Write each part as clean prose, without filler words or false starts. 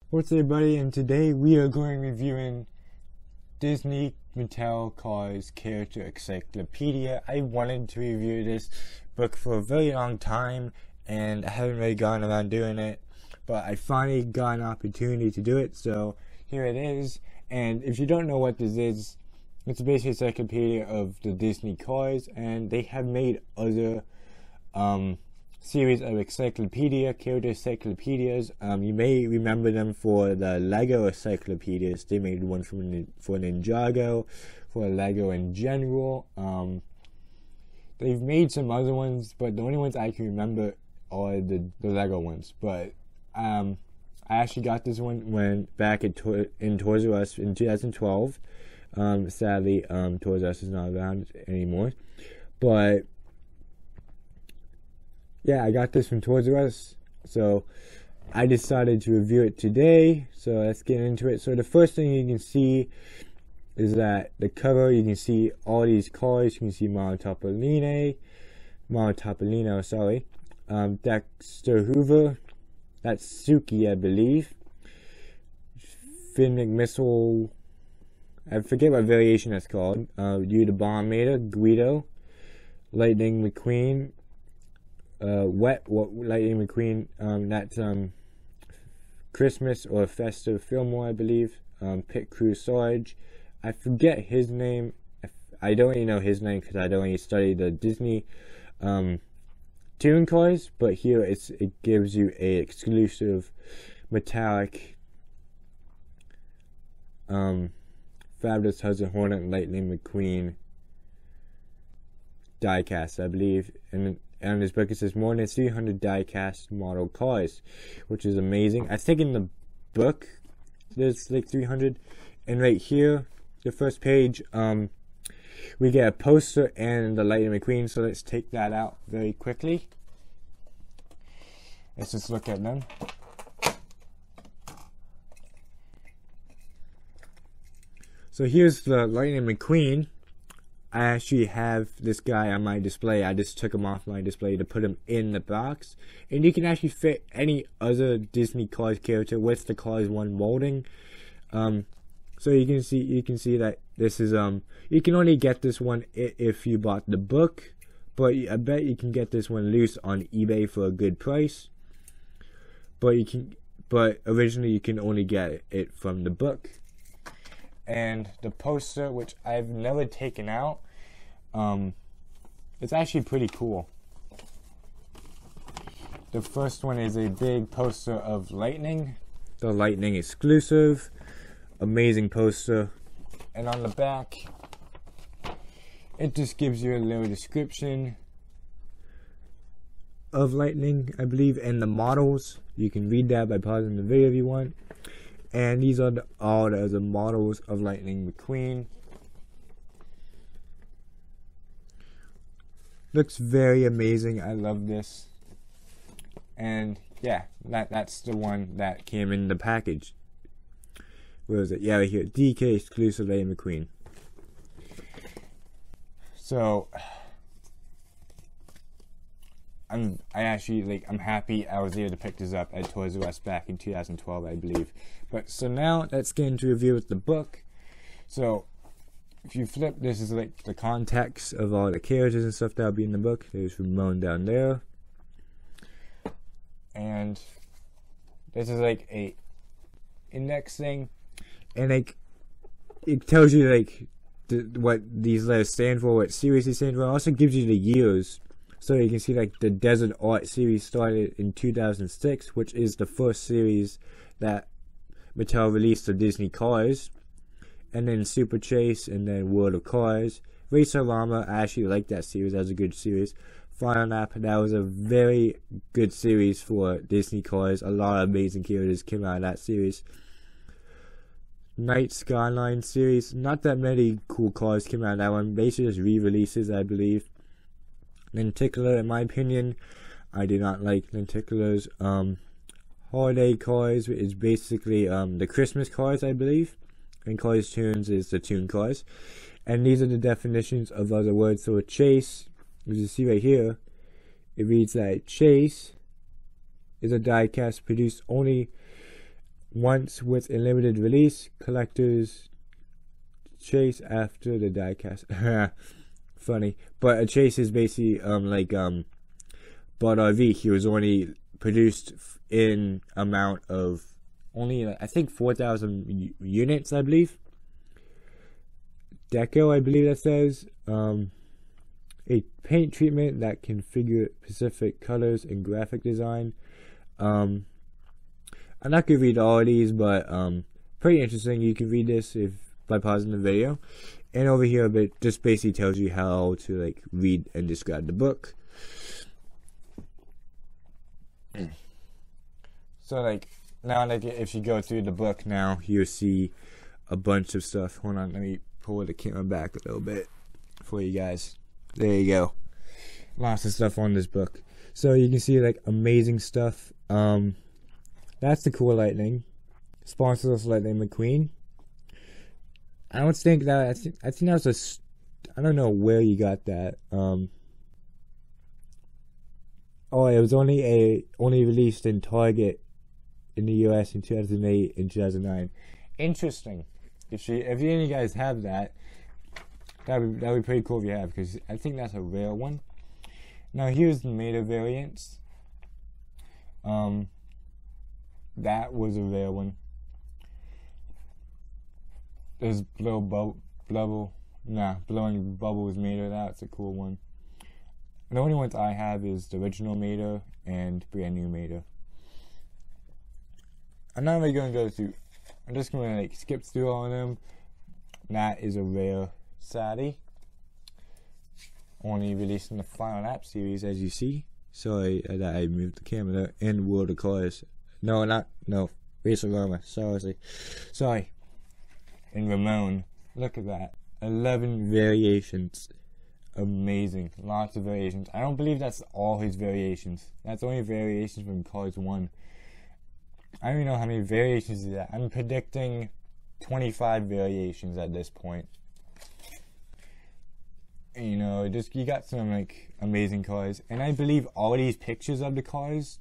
What's up, everybody? And today we are going reviewing Disney Mattel Cars Character Encyclopedia. I wanted to review this book for a very long time, and I haven't really gotten around doing it, but I finally got an opportunity to do it, so here it is. And if you don't know what this is, it's basically an encyclopedia of the Disney cars, and they have made other series of character encyclopedias. You may remember them for the Lego encyclopedias. They made one for Ninjago, for Lego in general. They've made some other ones, but the only ones I can remember are the Lego ones. But I actually got this one when back in Toys R Us in 2012. Sadly, Toys R Us is not around anymore, but yeah, I got this from Toys R Us, so I decided to review it today. So let's get into it. So the first thing you can see is that the cover, you can see all these cars. You can see Topolino, sorry, Dexter Hoover, that's Suki, I believe, Finn McMissile, I forget what variation that's called, You the Bomb Mater, Guido, Lightning McQueen, Lightning McQueen, that's Christmas or Festive Fillmore, I believe. Pit Crew Sarge, I forget his name. I don't really know his name because I don't really study the Disney tune cars, but here it gives you a exclusive metallic Fabulous Hudson Hornet Lightning McQueen diecast, I believe, and on this book it says more than 300 diecast model cars, which is amazing. I think in the book there's like 300, and right here, the first page, we get a poster and the Lightning McQueen. So let's take that out very quickly. Let's just look at them. So here's the Lightning McQueen. I actually have this guy on my display. I just took him off my display to put him in the box, and you can actually fit any other Disney Cars character with the Cars 1 molding. So you can see that this is you can only get this one if you bought the book, but I bet you can get this one loose on eBay for a good price. But originally you can only get it from the book. And the poster, which I've never taken out, it's actually pretty cool. The first one is a big poster of Lightning, the Lightning exclusive, amazing poster. And on the back, it just gives you a little description of Lightning, I believe, and the models. You can read that by pausing the video if you want. And these are all the other models of Lightning McQueen. Looks very amazing. I love this. And yeah, that's the one that came in the package. Where is it? Yeah, right here. DK exclusive Lightning McQueen. So I'm happy I was able to pick this up at Toys R Us back in 2012, I believe. But so now let's get into review with the book. So if you flip, this is like the context of all the characters and stuff that'll be in the book. There's Ramon down there, and this is like a index thing, and like it tells you like what these letters stand for, what series they stand for. It also gives you the years. So you can see like the Desert Art series started in 2006, which is the first series that Mattel released of Disney cars. And then Super Chase, and then World of Cars. Racer-Rama, I actually like that series. That was a good series. Final Nap, that was a very good series for Disney cars. A lot of amazing characters came out of that series. Night Skyline series, not that many cool cars came out of that one. Basically just re-releases, I believe. Lenticular, in my opinion, I do not like Lenticular's. Holiday Cars is basically the Christmas cars, I believe, and Cars Tunes is the tune cars. And these are the definitions of other words. So a chase, as you see right here, it reads that chase is a diecast produced only once with a limited release, collectors chase after the diecast. Funny, but a chase is basically Bud RV. He was only produced in amount of only I think 4,000 units, I believe. Deco, I believe that says. A paint treatment that can figure specific colors and graphic design. I'm not gonna read all of these, but pretty interesting. You can read this by pausing the video. And over here, it just basically tells you how to like read and describe the book. So like now, like if you go through the book now, you'll see a bunch of stuff. Hold on, let me pull the camera back a little bit for you guys. There you go. Lots of stuff on this book. So you can see like amazing stuff. That's the cool lightning. Sponsorless lightning McQueen. I don't think that. I think that was I don't know where you got that. Oh, it was only released in Target in the U.S. in 2008 and 2009. Interesting. If any of you guys have that, that'd be pretty cool if you have, because I think that's a rare one. Now here's the Mater variants. That was a rare one. There's blowing bubbles Mater. That's a cool one. The only ones I have is the original Mater and brand new Mater. I'm not really gonna go through. I'm just gonna like skip through all of them. That is a rare Sadie. Only released in the Final Lap series, as you see. Sorry that I moved the camera. And World of Cars. No, Racer Roma. Sorry. And Ramon. Look at that. 11 variations. Amazing. Lots of variations. I don't believe that's all his variations. That's only variations from Cars 1. I don't even know how many variations is that. I'm predicting 25 variations at this point. You know, you got some like amazing cars, and I believe all these pictures of the cars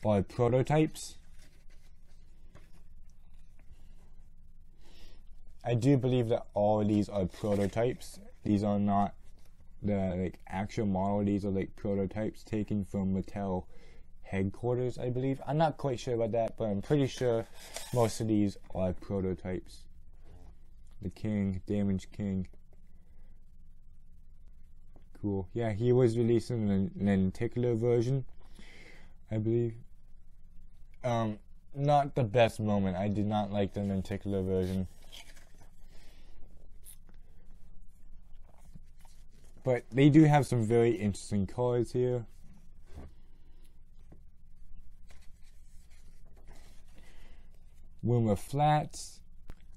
are prototypes. I do believe that all of these are prototypes. These are not the like actual model. These are like prototypes taken from Mattel headquarters, I believe. I'm not quite sure about that, but I'm pretty sure most of these are prototypes. The King, Damage King. Cool. Yeah, he was releasing an lenticular version, I believe. Not the best moment. I did not like the lenticular version. But they do have some very interesting cars here. Wilma Flats.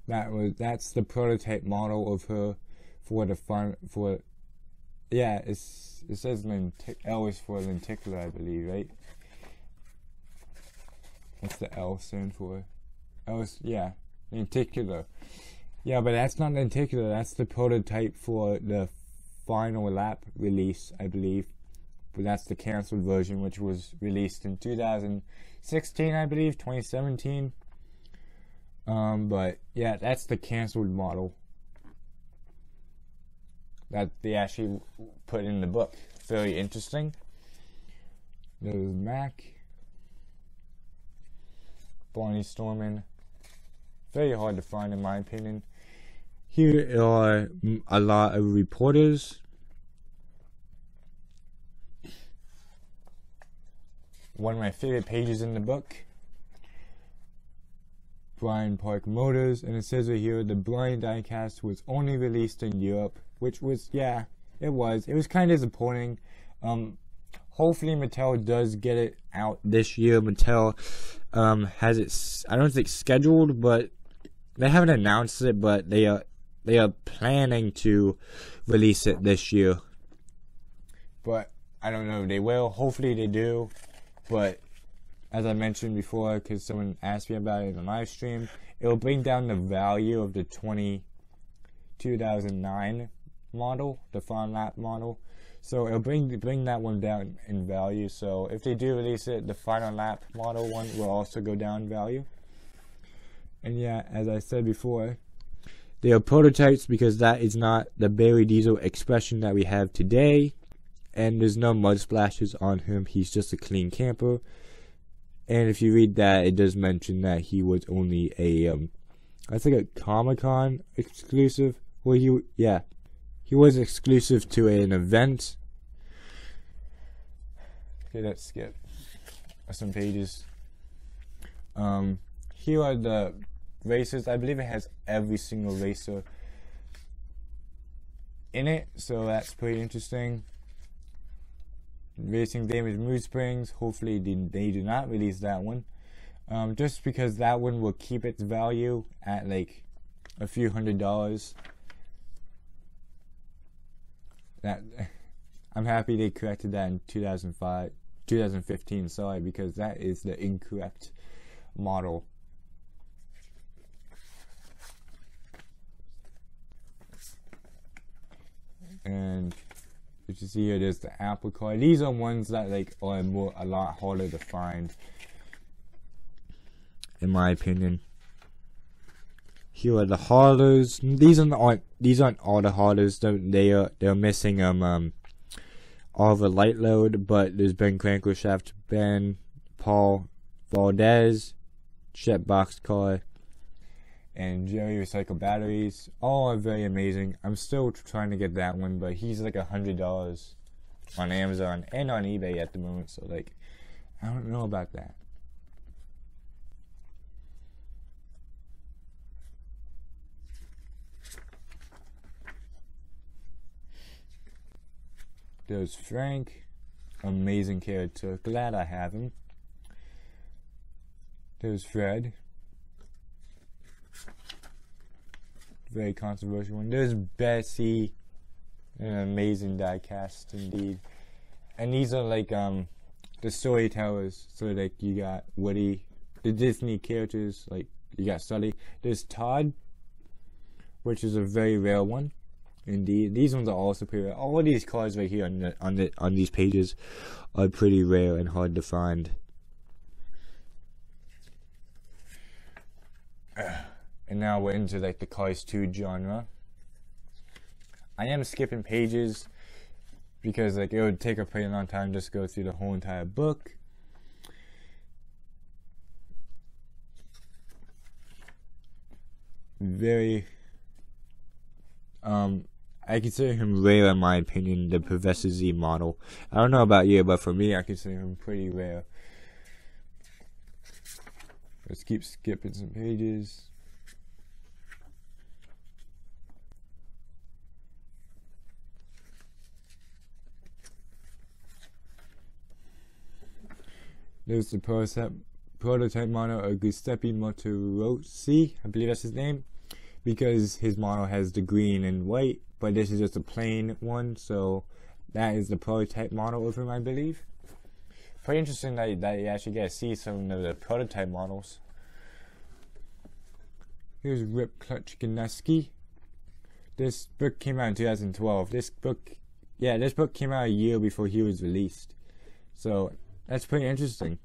That's the prototype model of her yeah, it says L is for lenticular, I believe, right? What's the L stand for? L is, yeah, lenticular. Yeah, but that's not lenticular. That's the prototype for the Final Lap release, I believe. But that's the canceled version, which was released in 2016, I believe, 2017. But yeah, that's the canceled model that they actually put in the book. Very interesting. There's Mac. Barney Stormin. Very hard to find in my opinion. Here are a lot of reporters. One of my favorite pages in the book. Bryan Park Motors, and it says right here the blind diecast was only released in Europe, which was, yeah, it was kind of disappointing. Hopefully Mattel does get it out this year. Mattel has it, I don't think scheduled, but they haven't announced it, but they are planning to release it this year. But I don't know if they will. Hopefully they do, but as I mentioned before, because someone asked me about it in the live stream, it will bring down the value of the 2009 model, the Final Lap model. So it'll bring that one down in value. So if they do release it, the Final Lap model one will also go down in value. And yeah, as I said before, they are prototypes because that is not the Barry Diesel expression that we have today. And there's no mud splashes on him. He's just a clean camper. And if you read that, it does mention that he was only a, I think a Comic-Con exclusive. Well, he was exclusive to an event. Okay, let's skip some pages. Here are the racers. I believe it has every single racer in it, so that's pretty interesting. Racing Damage Mood Springs. Hopefully they do not release that one, just because that one will keep its value at like a few $100s. That I'm happy they corrected that in 2015, sorry, because that is the incorrect model. And you can see here, there's the Apple Card. These are ones that like are a lot harder to find, in my opinion. Here are the haulers. These aren't all the haulers. They're missing Oliver Lightload, but there's Ben Crankleshaft, Ben, Paul Valdez, Chet Boxcar, and Jerry Recycle Batteries. All are very amazing. I'm still trying to get that one, but he's like $100 on Amazon and on eBay at the moment, so like I don't know about that. There's Frank, amazing character, glad I have him. There's Fred, very controversial one. There's Bessie, an amazing diecast indeed. And these are like the storytellers. So like you got Woody, the Disney characters, like you got Sully. There's Todd, which is a very rare one. Indeed, these ones are also pretty rare. All of these cards right here on these pages are pretty rare and hard to find. And now we're into like the Cars 2 genre. I am skipping pages because like it would take a pretty long time just to go through the whole entire book. Very I consider him rare in my opinion, the Professor Z model. I don't know about you, but for me I consider him pretty rare. Let's keep skipping some pages. There's the prototype model of Giuseppe Motorosi, I believe that's his name, because his model has the green and white, but this is just a plain one, so that is the prototype model of him, I believe. Pretty interesting that you actually get to see some of the prototype models. Here's Rip Clutch Ganeski. This book came out in 2012. This book came out a year before he was released. So that's pretty interesting.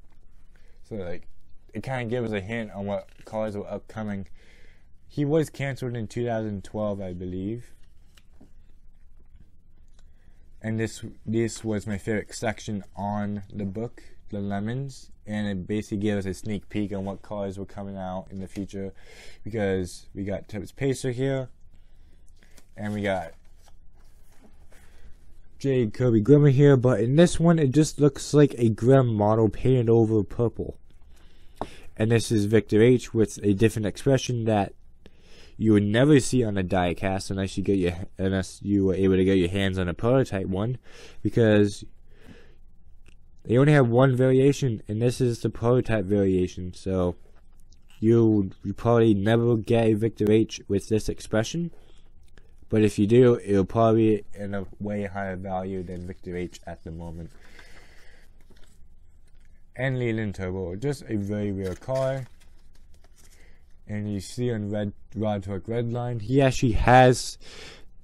So like, it kind of gives a hint on what cars were upcoming. He was canceled in 2012, I believe. And this was my favorite section on the book, the lemons, and it basically gave us a sneak peek on what cars were coming out in the future, because we got Tibbs Pacer here, and we got J. Kirby Grimmer here, but in this one it just looks like a Grimm model painted over purple. And this is Victor H with a different expression that you would never see on a diecast unless you were able to get your hands on a prototype one, because they only have one variation, and this is the prototype variation. So you probably never get a Victor H with this expression, but if you do, it'll probably be in a way higher value than Victor H at the moment. And Leland Turbo, just a very rare car. And you see on Rod Torque Redline, he actually has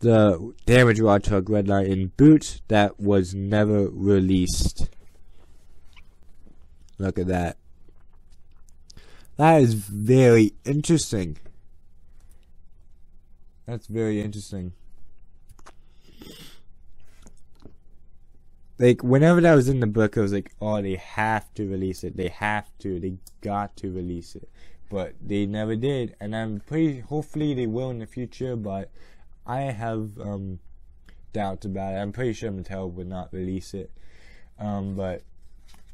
the Damage Rod Torque Redline in boot that was never released. Look at that. That is very interesting. That's very interesting. Like, whenever that was in the book, I was like, oh, they have to release it. They got to release it. But they never did. And I'm hopefully they will in the future, but I have doubts about it. I'm pretty sure Mattel would not release it. But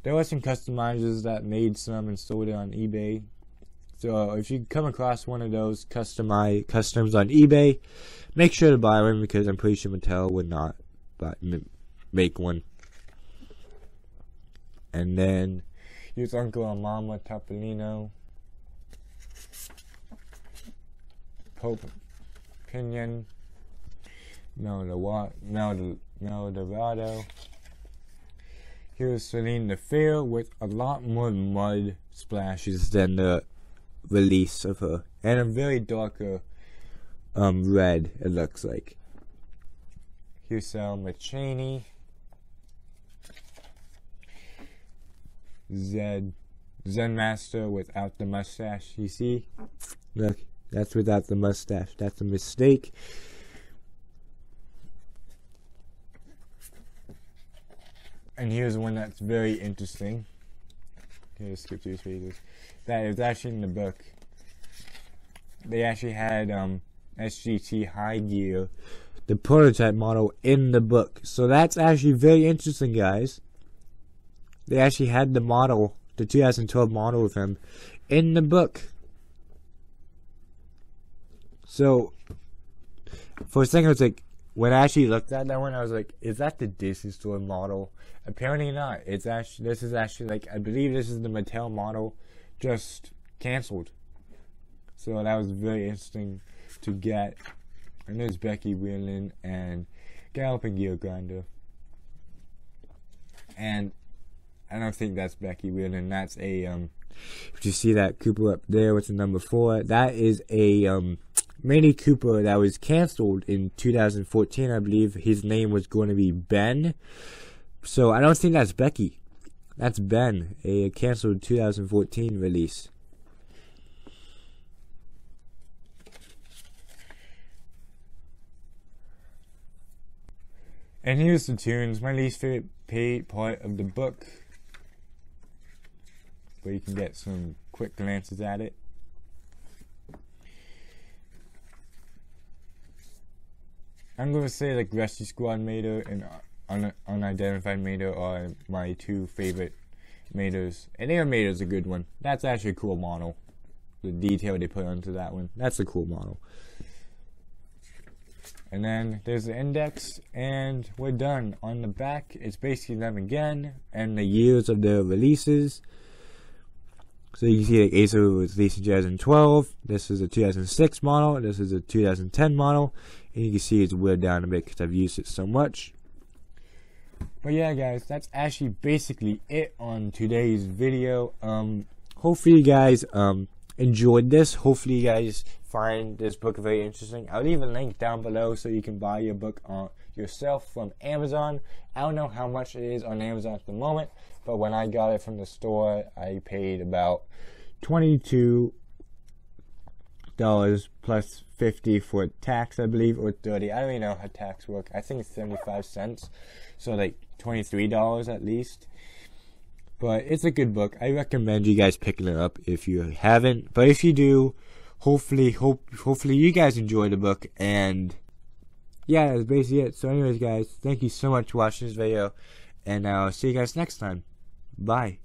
there were some customizers that made some and sold it on eBay. So if you come across one of those customs on eBay, make sure to buy one, because I'm pretty sure Mattel would not make one. And then here's Uncle and Mama Topolino, Pope Pinion, Meldorado. Here's Celine the Fair with a lot more mud splashes than the release of her, and a very darker red, it looks like. Here's Selma Chaney, Zen Master without the mustache. You see? Look, that's without the mustache. That's a mistake. And here's one that's very interesting. Here, skip through these pages. That is actually in the book. They actually had Sgt Hyde gear, the prototype model, in the book. So that's actually very interesting, guys. They actually had the model, the 2012 model of him, in the book. So for a second, I was like, when I actually looked at that one, I was like, is that the Disney Store model? Apparently not. It's actually, this is actually, like, I believe this is the Mattel model, just canceled. So that was very interesting to get. And there's Becky Weiland and Galloping Gear Grinder. And I don't think that's Becky Weiland. That's a if you see that Cooper up there with the number 4, that is a Mini Cooper that was canceled in 2014. I believe his name was going to be Ben. So I don't think that's Becky. That's Ben, a canceled 2014 release. And here's the tunes, my least favorite part of the book, where you can get some quick glances at it. I'm going to say like Rescue Squad Mater and Unidentified Mater are my two favorite Maters. And Air Mater's a good one. That's actually a cool model. The detail they put onto that one. That's a cool model. And then there's the index, and we're done. On the back, it's basically them again, and the years of their releases. So you can see like Acer was released in 2012. This is a 2006 model. This is a 2010 model. And you can see it's whittled down a bit because I've used it so much. But yeah, guys, that's actually basically it on today's video. Hopefully you guys enjoyed this. Hopefully you guys find this book very interesting. I'll leave a link down below so you can buy your book yourself from Amazon. I don't know how much it is on Amazon at the moment, but when I got it from the store, I paid about $22 plus $50 for tax, I believe, or $30. I don't even know how tax works. I think it's 75 cents, so like $23 at least. But it's a good book. I recommend you guys picking it up if you haven't. But if you do, hopefully you guys enjoy the book. And yeah, that's basically it. So anyways, guys, thank you so much for watching this video, and I'll see you guys next time. Bye.